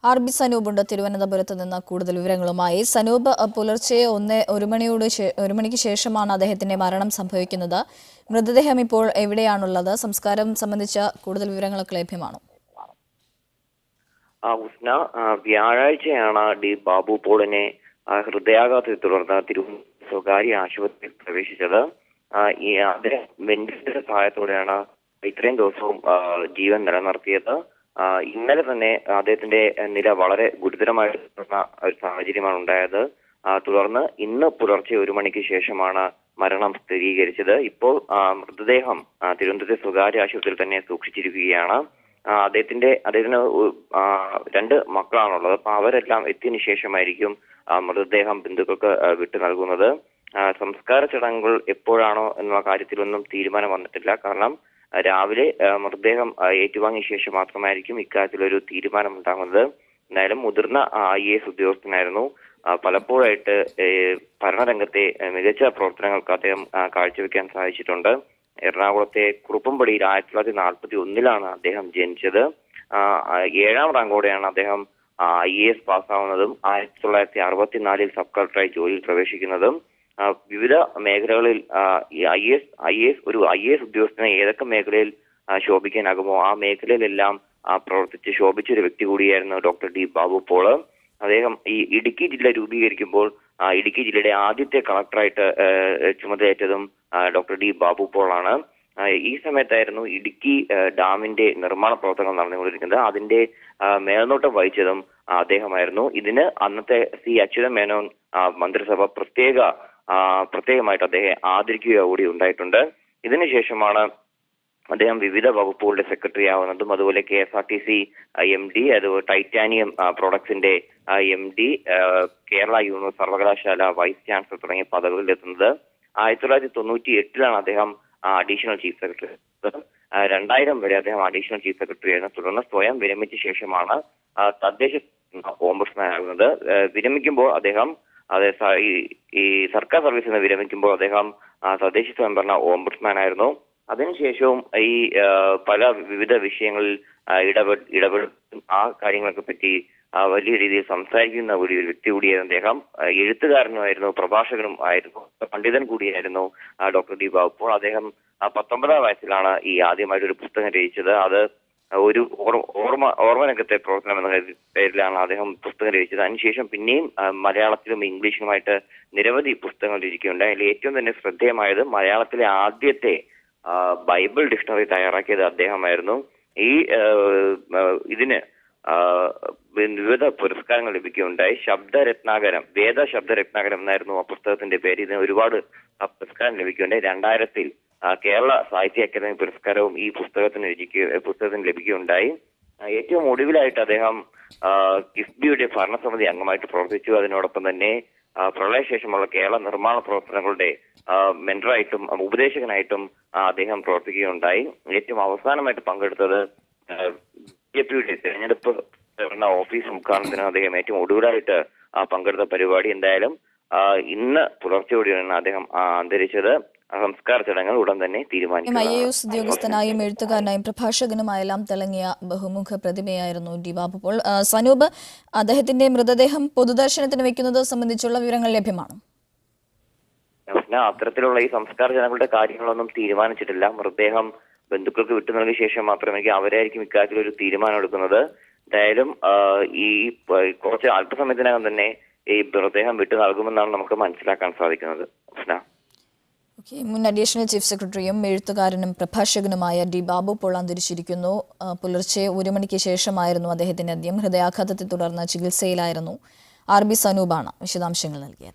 ആർ.ബി. സനൂപുണ്ട് തിരുവനന്തപുരത്ത് നിന്ന് കൂടുതൽ വിവരങ്ങളുമായി. സനൂപ്, പുലർച്ചെ 1 മണിക്ക് ശേഷമാണ് അദ്ദേഹത്തിന്റെ മരണം സംഭവിക്കുന്നത്. മൃതദേഹം ഇപ്പോൾ എവിടെയാണുള്ളത്? സംസ്കാരം സംബന്ധിച്ച കൂടുതൽ വിവരങ്ങളൊക്കെ ലഭ്യമാണോ? ഉസ്ന, വ്യാഴാഴ്ചയാണ് ഡി ബാബു പോളിനെ ഹൃദയാഘാതത്തെ തുടർന്ന് തിരുവനന്തപുരം സ്വകാര്യ ആശുപത്രിയിൽ പ്രവേശിച്ചത്. അദ്ദേഹം വെന്റിലേറ്റർ സഹായത്തോടെയാണ് ഇത്രയും ദിവസവും ജീവൻ നിലനിർത്തിയത്. ഇന്നലെ തന്നെ അദ്ദേഹത്തിന്റെ നില വളരെ ഗുരുതരമായിട്ടുള്ള ഒരു സാഹചര്യമാണ് ഉണ്ടായത്. തുടർന്ന് ഇന്ന് പുലർച്ചെ 1 മണിക്ക് ശേഷമാണ് മരണം സ്ഥിരീകരിച്ചത്. ഇപ്പോൾ മൃതദേഹം തിരുവനന്തപുരത്തെ സ്വകാര്യ ആശുപത്രിയിൽ തന്നെ സൂക്ഷിച്ചിരിക്കുകയാണ്. അദ്ദേഹത്തിന് 2 മക്കളാണുള്ളത്. അപ്പൊ അവരെല്ലാം എത്തിയതിനു ശേഷമായിരിക്കും മൃതദേഹം ബന്ധുക്കൾക്ക് വിട്ടു നൽകുന്നത്. സംസ്കാര ചടങ്ങുകൾ എപ്പോഴാണോ എന്ന കാര്യത്തിലൊന്നും തീരുമാനം വന്നിട്ടില്ല. കാരണം രാവിലെ മൃതദേഹം ഏറ്റുവാങ്ങിയ ശേഷം മാത്രമായിരിക്കും ഇക്കാര്യത്തിലൊരു തീരുമാനം ഉണ്ടാകുന്നത്. എന്തായാലും മുതിർന്ന IAS ഉദ്യോഗസ്ഥനായിരുന്നു. പലപ്പോഴായിട്ട് ഭരണരംഗത്തെ മികച്ച പ്രവർത്തനങ്ങൾക്ക് അദ്ദേഹം കാഴ്ചവെക്കാൻ സാധിച്ചിട്ടുണ്ട്. എറണാകുളത്തെ കുറുപ്പംപടിയിൽ 1941 അദ്ദേഹം ജനിച്ചത്. 7ാം റാങ്കോടെയാണ് അദ്ദേഹം IAS പാസ്സാവുന്നതും 1964 സബ് കളക്ടറായി ജോലിയിൽ പ്രവേശിക്കുന്നതും. വിവിധ മേഖലകളിൽ ഒരു IAS ഉദ്യോഗസ്ഥനെ ഏതൊക്കെ മേഖലയിൽ ശോഭിക്കാനാകുമോ ആ മേഖലയിലെല്ലാം പ്രവർത്തിച്ച് ശോഭിച്ച ഒരു വ്യക്തി കൂടിയായിരുന്നു ഡോക്ടർ ഡി ബാബു പോള്. അദ്ദേഹം ഈ ഇടുക്കി ജില്ല രൂപീകരിക്കുമ്പോൾ ഇടുക്കി ജില്ലയുടെ ആദ്യത്തെ കളക്ടറായിട്ട് ചുമതലയേറ്റതും ഡോക്ടർ ഡി ബാബു പോളാണ്. ഈ സമയത്തായിരുന്നു ഇടുക്കി ഡാമിന്റെ നിർമ്മാണ പ്രവർത്തനങ്ങൾ നടന്നുകൊണ്ടിരിക്കുന്നത്. അതിന്റെ മേൽനോട്ടം വഹിച്ചതും അദ്ദേഹമായിരുന്നു. ഇതിന് അന്നത്തെ C. അച്യുത മേനോൻ മന്ത്രിസഭ പ്രത്യേകമായിട്ട് അദ്ദേഹം ആദരിക്കുക കൂടി ഉണ്ടായിട്ടുണ്ട്. ഇതിനുശേഷമാണ് അദ്ദേഹം വിവിധ വകുപ്പുകളുടെ സെക്രട്ടറി ആവുന്നതും അതുപോലെ KSRTC MD, അതുപോലെ ടൈറ്റാനിയം പ്രോഡക്ട്സിന്റെ MD, കേരള യൂണിവേഴ്സിറ്റി സർവകലാശാല വൈസ് ചാൻസലർ തുടങ്ങിയ പദവികളിൽ എത്തുന്നത്. 1998 അദ്ദേഹം അഡീഷണൽ ചീഫ് സെക്രട്ടറി. 2000 വരെ അദ്ദേഹം അഡീഷണൽ ചീഫ് സെക്രട്ടറി ആയിരുന്നു. തുടർന്ന് സ്വയം വിരമിച്ച ശേഷമാണ് തദ്ദേശ ഓംബുഡ്സ്മാൻ ആകുന്നത്. വിരമിക്കുമ്പോൾ അദ്ദേഹം ഈ സർക്കാർ സർവീസിൽ നിന്ന് വിരമിക്കുമ്പോൾ അദ്ദേഹം തദ്ദേശ സ്വയംഭരണ ഓംബുഡ്സ്മാൻ ആയിരുന്നു. അതിനുശേഷവും ഈ പല വിവിധ വിഷയങ്ങളിൽ ഇടപെടും ആ കാര്യങ്ങളൊക്കെ പറ്റി വലിയ രീതിയിൽ സംസാരിക്കുന്ന ഒരു വ്യക്തി കൂടിയായിരുന്നു അദ്ദേഹം. എഴുത്തുകാരനുമായിരുന്നു, പ്രഭാഷകനും ആയിരുന്നു, പണ്ഡിതൻ കൂടിയായിരുന്നു ഡോക്ടർ ഡി ബാബു പോൾ. അദ്ദേഹം 19ാം വയസ്സിലാണ് ഈ ആദ്യമായിട്ട് ഒരു പുസ്തകം രചിച്ചത്. അത് ഒരു ഓർമ്മരംഗത്തെ പ്രവർത്തനം എന്ന പേരിലാണ് അദ്ദേഹം പുസ്തകം രചിച്ചത്. അതിനുശേഷം പിന്നെയും മലയാളത്തിലും ഇംഗ്ലീഷിലുമായിട്ട് നിരവധി പുസ്തകങ്ങൾ രചിക്കുകയുണ്ടായി. അതിൽ ഏറ്റവും തന്നെ ശ്രദ്ധേയമായത് മലയാളത്തിലെ ആദ്യത്തെ ബൈബിൾ ഡിക്ഷണറി തയ്യാറാക്കിയത് അദ്ദേഹമായിരുന്നു. ഇതിന് വിവിധ പുരസ്കാരങ്ങൾ ലഭിക്കുകയുണ്ടായി. വേദ ശബ്ദരത്നാകരം എന്നായിരുന്നു ആ പുസ്തകത്തിന്റെ പേര്. ഇതിന് ഒരുപാട് പുരസ്കാരം ലഭിക്കുകയുണ്ടായി. 2000 കേരള സാഹിത്യ അക്കാദമി പുരസ്കാരവും ഈ പുസ്തകത്തിന് ലഭിക്കുകയുണ്ടായി. ഏറ്റവും ഒടുവിലായിട്ട് അദ്ദേഹം കിഫ്ബിയുടെ ഭരണസമിതി അംഗമായിട്ട് പ്രവർത്തിച്ചു. അതിനോടൊപ്പം തന്നെ പ്രളയശേഷമുള്ള കേരള നിർമ്മാണ പ്രവർത്തനങ്ങളുടെ മെന്ററായിട്ടും ഉപദേശകനായിട്ടും അദ്ദേഹം പ്രവർത്തിക്കുകയുണ്ടായി. ഏറ്റവും അവസാനമായിട്ട് പങ്കെടുത്തത് BJPയുടെ തെരഞ്ഞെടുപ്പ് ഓഫീസ് ഉദ്ഘാടനത്തിന് അദ്ദേഹം ഏറ്റവും ഒടുവിലായിട്ട് പങ്കെടുത്ത പരിപാടി. എന്തായാലും ഇന്ന് പുലർച്ചെയോടെയാണ് അദ്ദേഹം അന്തരിച്ചത്. സംസ്കാര ചടങ്ങുകൾ ഉടൻ തന്നെ തീരുമാനിക്കും. IAS ഉദ്യോഗസ്ഥനായും എഴുത്തുകാരനായും പ്രഭാഷകനുമായെല്ലാം തിളങ്ങിയ ബഹുമുഖ പ്രതിമയായിരുന്നു ഡി ബാബു പോൾ. സനൂപ്, അദ്ദേഹത്തിന്റെ മൃതദേഹം പൊതുദർശനത്തിന് വെക്കുന്നത് സംബന്ധിച്ചുള്ള വിവരങ്ങൾ ലഭ്യമാണോ? അത്തരത്തിലുള്ള ഈ സംസ്കാര ചടങ്ങുകളുടെ കാര്യങ്ങളൊന്നും തീരുമാനിച്ചിട്ടില്ല. മൃതദേഹം ബന്ധുക്കൾക്ക് വിട്ടു നൽകിയ ശേഷം മാത്രമേ അവരായിരിക്കും ഇക്കാര്യത്തിൽ ഒരു തീരുമാനം എടുക്കുന്നത്. എന്തായാലും ഈ കുറച്ച് അല്പസമയത്തിനകം തന്നെ ഈ മൃതദേഹം വിട്ടു നൽകുമെന്നാണ് നമുക്ക് മനസ്സിലാക്കാൻ സാധിക്കുന്നത്. മുൻ അഡീഷണൽ ചീഫ് സെക്രട്ടറിയും എഴുത്തുകാരനും പ്രഭാഷകനുമായ ഡി ബാബു പോൾ അന്തരിച്ചിരിക്കുന്നു. പുലർച്ചെ 1 മണിക്ക് ശേഷമായിരുന്നു അദ്ദേഹത്തിന്റെ അന്ത്യം. ഹൃദയാഘാതത്തെ തുടർന്ന് ചികിത്സയിലായിരുന്നു. ആർ.ബി. സനൂപാണ് വിശദാംശങ്ങൾ നൽകിയത്.